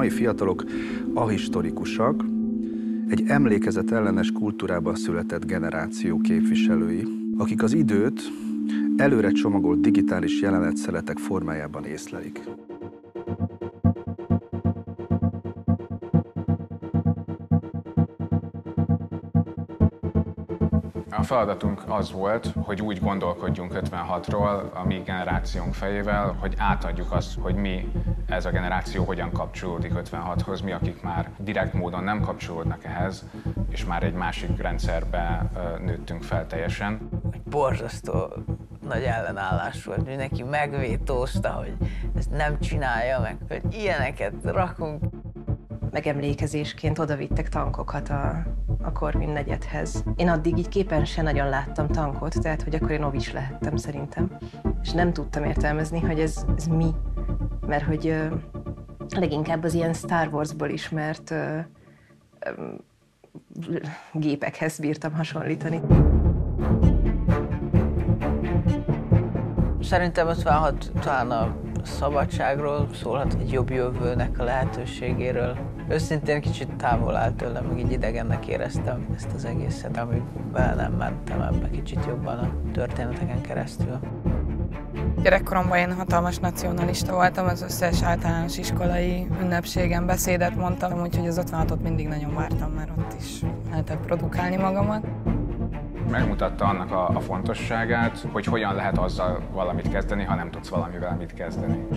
mai fiatalok ahistorikusak, egy emlékezetellenes kultúrában született generáció képviselői, akik az időt előre csomagolt digitális jelenetszeletek formájában észlelik. A feladatunk az volt, hogy úgy gondolkodjunk 56-ról a mi generációnk fejével, hogy átadjuk azt, hogy mi, ez a generáció hogyan kapcsolódik 56-hoz, mi, akik már direkt módon nem kapcsolódnak ehhez, és már egy másik rendszerbe nőttünk fel teljesen. Borzasztó nagy ellenállás volt, mindenki megvétózta, hogy ezt nem csinálja meg, hogy ilyeneket rakunk. Megemlékezésként odavittek tankokat a Korvin negyedhez. Én addig így képen se nagyon láttam tankot, tehát hogy akkor én ovis lehettem szerintem. És nem tudtam értelmezni, hogy ez mi. Mert hogy leginkább az ilyen Star Warsból ismert gépekhez bírtam hasonlítani. Szerintem 56 talán a szabadságról szólhat, egy jobb jövőnek a lehetőségéről. Őszintén kicsit távol állt tőlem, meg így idegennek éreztem ezt az egészet, amíg bele nem mentem ebbe kicsit jobban a történeteken keresztül. Gyerekkoromban én hatalmas nacionalista voltam, az összes általános iskolai ünnepségen beszédet mondtam, úgyhogy az 56-ot mindig nagyon vártam, mert ott is lehetett produkálni magamat. Megmutatta annak a fontosságát, hogy hogyan lehet azzal valamit kezdeni, ha nem tudsz valamivel mit kezdeni.